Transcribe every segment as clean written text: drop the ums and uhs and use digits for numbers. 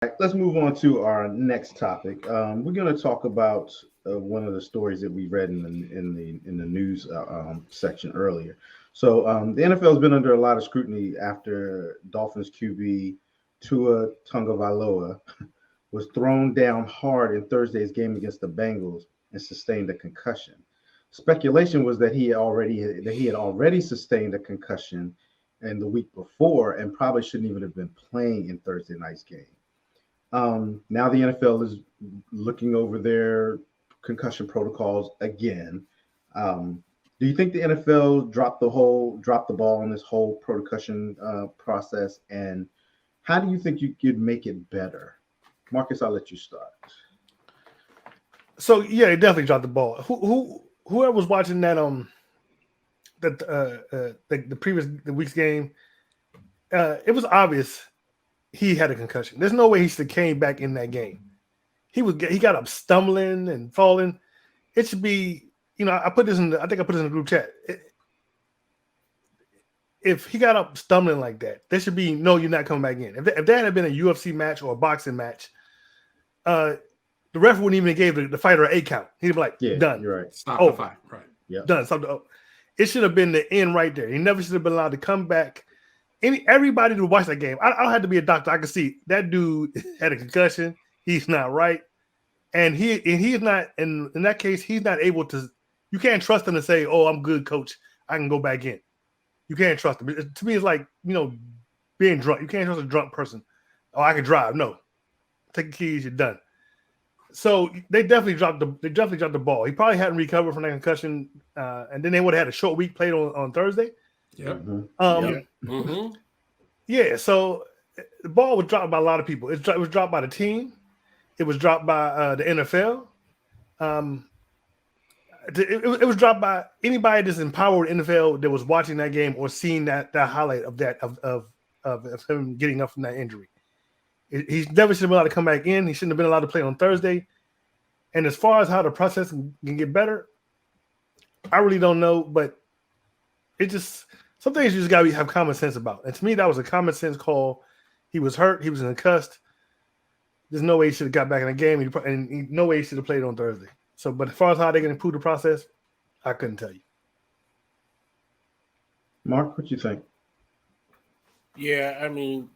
right, let's move on to our next topic. We're going to talk about one of the stories that we read in the news section earlier. So the NFL has been under a lot of scrutiny after Dolphins QB Tua Tagovailoa was thrown down hard in Thursday's game against the Bengals and sustained a concussion. Speculation was that he had already sustained a concussion in the week before and probably shouldn't even have been playing in Thursday night's game. Now the NFL is looking over their concussion protocols again. Do you think the NFL dropped the ball on this whole concussion process? And how do you think you could make it better? Marcus, I'll let you start. So yeah, he definitely dropped the ball. Whoever was watching the previous the week's game, it was obvious he had a concussion. There's no way he should have came back in that game. He got up stumbling and falling. It should be, I put this I think I put this in the group chat. If he got up stumbling like that, there should be no, you're not coming back in. If that had been a UFC match or a boxing match, the ref wouldn't even have gave the fighter an 8 count. He'd be like, Yeah, done. you're right. Stop the fight. Right. Yeah. Done. It should have been the end right there. He never should have been allowed to come back. Everybody to watch that game. I don't have to be a doctor. I can see that dude had a concussion. He's not right. And he's not, in that case, he's not able to, you can't trust him to say, oh, I'm good, coach. I can go back in. You can't trust him. To me, it's like, being drunk. You can't trust a drunk person. Oh, I can drive. No. Take the keys, you're done. So they definitely dropped the ball. He probably hadn't recovered from that concussion, and then they would have had a short week played on Thursday. Yep. Yeah. So the ball was dropped by a lot of people. It was dropped by the team. It was dropped by the NFL. It was dropped by anybody that's empowered NFL that was watching that game or seeing that highlight of him getting up from that injury. He never should have been allowed to come back in. He shouldn't have been allowed to play on Thursday. And as far as how the process can get better, I really don't know. But it just some things you just gotta have common sense about. And to me, that was a common sense call. He was hurt. He was concussed. There's no way he should have got back in the game, and no way he should have played on Thursday. So, but as far as how they can improve the process, I couldn't tell you. Mark, what you think? Yeah, I mean,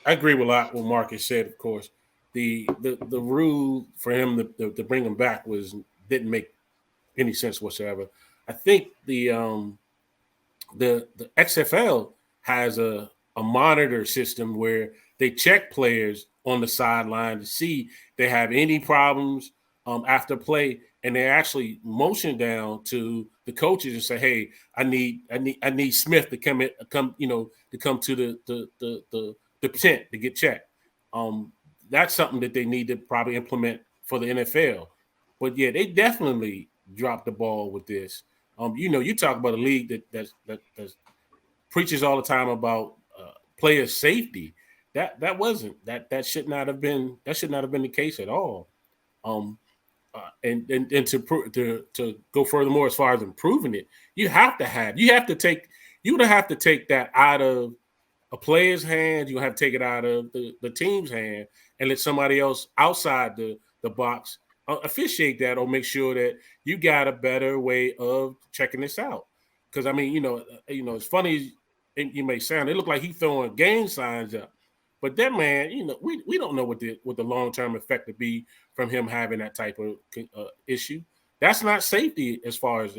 I agree with a lot what Marcus said. Of course, the rule for him to bring him back didn't make any sense whatsoever. I think the XFL has a monitor system where they check players on the sideline to see they have any problems after play, and they actually motion down to the coaches and say, "Hey, I need Smith to come to the tent to get checked." That's something that they need to probably implement for the NFL. But yeah, they definitely dropped the ball with this. You talk about a league that preaches all the time about player safety. That should not have been the case at all. And to go furthermore as far as improving it, you would have to take that out of a player's hand. You have to take it out of the team's hand and let somebody else outside the box officiate that, or make sure that you got a better way of checking this out. Because I mean, it's funny as you may sound, it looked like he throwing gang signs up. But that man, we don't know what the long-term effect would be from him having that type of issue. That's not safety as far as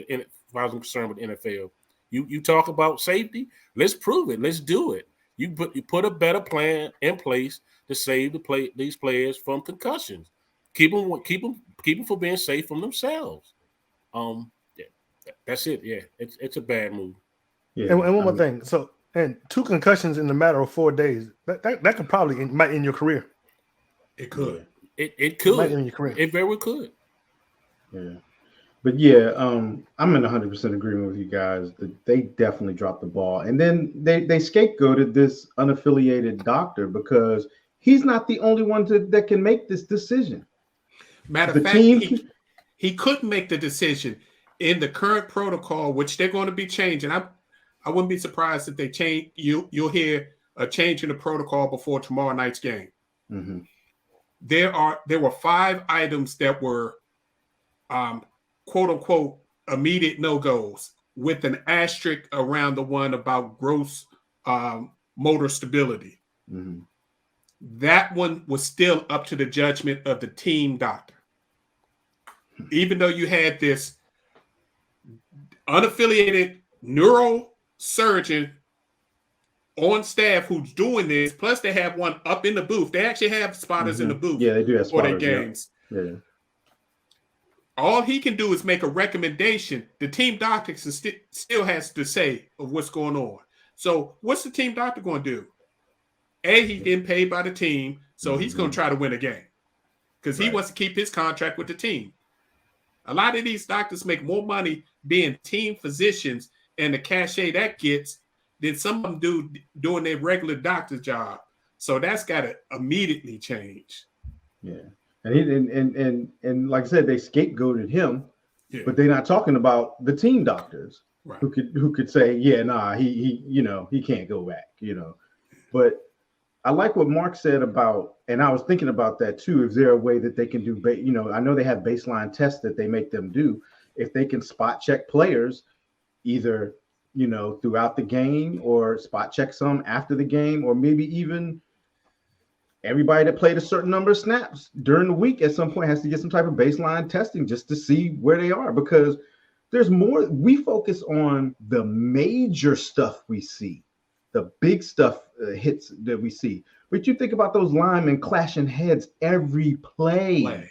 I'm concerned with the NFL. You talk about safety, let's prove it. Let's do it. You put a better plan in place to save these players from concussions. Keep them from being safe from themselves. Yeah, that's it. Yeah, it's a bad move. Yeah, and one more thing. So, and 2 concussions in the matter of 4 days. That could probably might end your career. It could. It could. Might end your career. It very well could. Yeah. But yeah, I'm in 100% agreement with you guys that they definitely dropped the ball. And then they scapegoated this unaffiliated doctor because he's not the only one that can make this decision. Matter of fact, he couldn't make the decision in the current protocol, which they're going to be changing. I wouldn't be surprised if they change. You'll hear of changing the protocol before tomorrow night's game. Mm-hmm. There were 5 items that were quote unquote immediate no-goes with an asterisk around the one about gross motor stability. Mm-hmm. That one was still up to the judgment of the team doctor. Even though you had this unaffiliated neurosurgeon on staff who's doing this, plus they have one up in the booth. They actually have spotters in the booth. Yeah, they do have for spotters their games. Yeah. All he can do is make a recommendation. The team doctor still has to say of what's going on. So what's the team doctor going to do? He's getting paid by the team, so he's going to try to win a game because he wants to keep his contract with the team. A lot of these doctors make more money being team physicians and the cachet that gets than some of them do doing their regular doctor's job. So that's got to immediately change. Yeah. And like I said, they scapegoated him, but they're not talking about the team doctors who could say, yeah, nah, he can't go back, But I like what Mark said about, and I was thinking about that too. Is there a way that they can do, I know they have baseline tests that they make them do. If they can spot check players, either, throughout the game or spot check some after the game, or maybe even everybody that played a certain number of snaps during the week at some point has to get some type of baseline testing just to see where they are, because there's more. We focus on the major stuff we see, the big stuff hits that we see. But you think about those linemen clashing heads every play.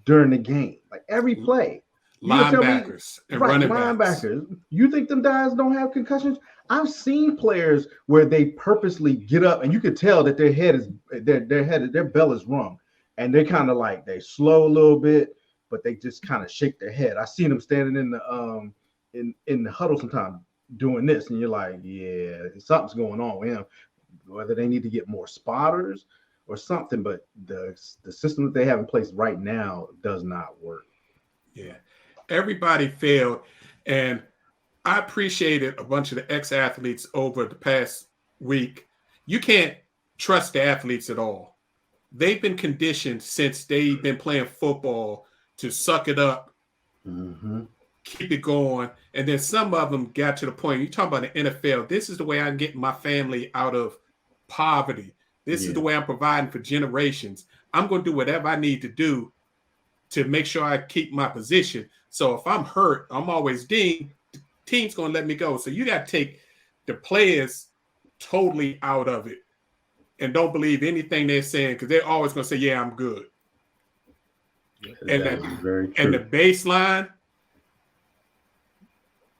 During the game, like every play. Linebackers and running backs. You think them guys don't have concussions? I've seen players where they purposely get up and you could tell that their bell is rung, and they're kind of like they slow a little bit, but they just kind of shake their head. I've seen them standing in the in the huddle sometimes doing this, and you're like, yeah, something's going on with him. Whether they need to get more spotters or something, but the system that they have in place right now does not work. Yeah, everybody failed, and I appreciated a bunch of the ex-athletes over the past week. You can't trust the athletes at all. They've been conditioned since they've been playing football to suck it up, keep it going. And then some of them got to the point, you talk about the NFL, this is the way I'm getting my family out of poverty. This is the way I'm providing for generations. I'm going to do whatever I need to do to make sure I keep my position. So if I'm hurt, I'm always dinged. The team's going to let me go. So you got to take the players totally out of it and don't believe anything they're saying, because they're always going to say, yeah, I'm good. And the baseline,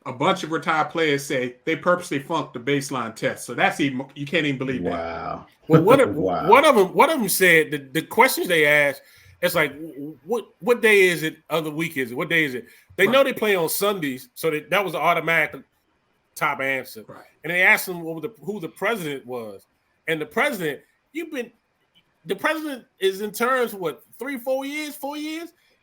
a bunch of retired players say they purposely flunked the baseline test. So that's even, you can't even believe that. Wow. Well, one of them said the questions they asked, it's like, what day is it? Other week is it? What day is it? They know they play on Sundays, so that was the automatic top answer. Right. And they asked them who the president was, and the president, the president is in terms what 4 years?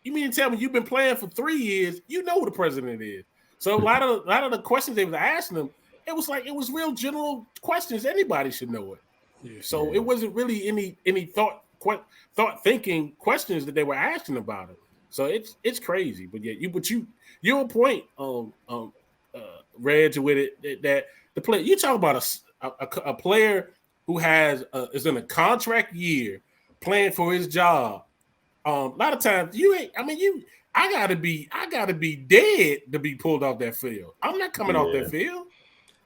You mean to tell me you've been playing for 3 years? You know who the president is. So a lot of the questions they were asking them, it was real general questions. Anybody should know it. Yeah, so it wasn't really any thought thinking questions that they were asking about it. So it's crazy. But yeah, you're a point Reg, with it that the player you talk about a player who is in a contract year playing for his job. A lot of times I gotta be dead to be pulled off that field. I'm not coming off that field.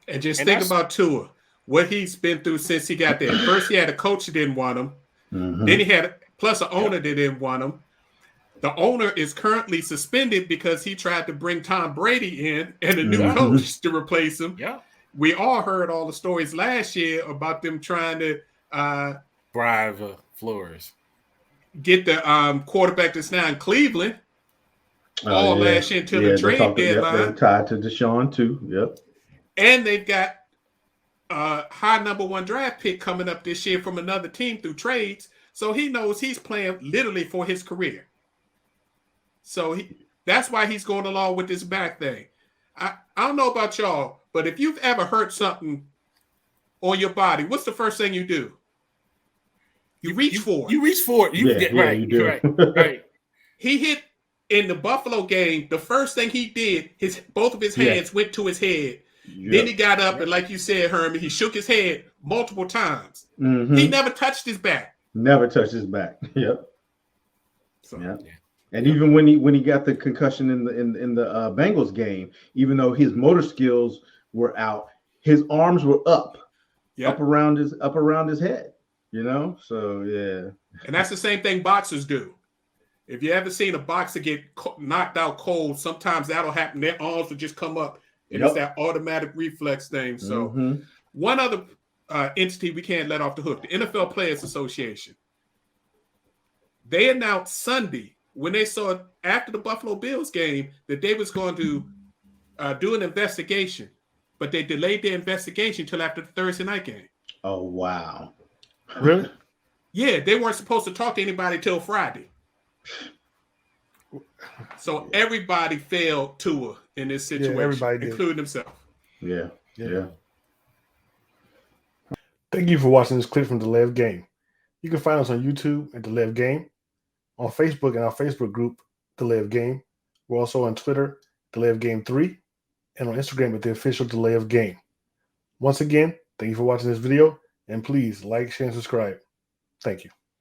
And think about Tua, what he's been through since he got there. First, he had a coach that didn't want him. Then he had plus an owner that didn't want him. The owner is currently suspended because he tried to bring Tom Brady in and a new coach to replace him. Yeah, we all heard all the stories last year about them trying to bribe Flores, get the quarterback that's now in Cleveland. Last year until the trade deadline. They're tied to Deshaun too. Yep. And they've got a high number 1 draft pick coming up this year from another team through trades. So he knows he's playing literally for his career. So that's why he's going along with this back thing. I don't know about y'all, but if you've ever hurt something on your body, what's the first thing you do? You reach for it. You reach for it. You get right. you do. Right. He hit in the Buffalo game. The first thing he did, both of his hands went to his head. Yep. Then he got up and, like you said, Herman, he shook his head multiple times. Mm-hmm. He never touched his back. Never touched his back. Yep. So, yeah. And even when he got the concussion in the Bengals game, even though his motor skills were out, his arms were up around his head. You know, so yeah. And that's the same thing boxers do. If you ever seen a boxer get knocked out cold, sometimes that'll happen. Their arms will just come up, and it's that automatic reflex thing. So, one other entity we can't let off the hook: the NFL Players Association. They announced Sunday when they saw after the Buffalo Bills game that they was going to do an investigation, but they delayed their investigation until after the Thursday night game. Oh wow! Really? Yeah, they weren't supposed to talk to anybody till Friday. So everybody failed Tua in this situation, everybody including himself. Yeah. Thank you for watching this clip from The Lev Game. You can find us on YouTube at The Lev Game, on Facebook and our Facebook group, The Lev Game. We're also on Twitter, The Lev Game 3, and on Instagram at the official The Lev Game. Once again, thank you for watching this video, and please like, share, and subscribe. Thank you.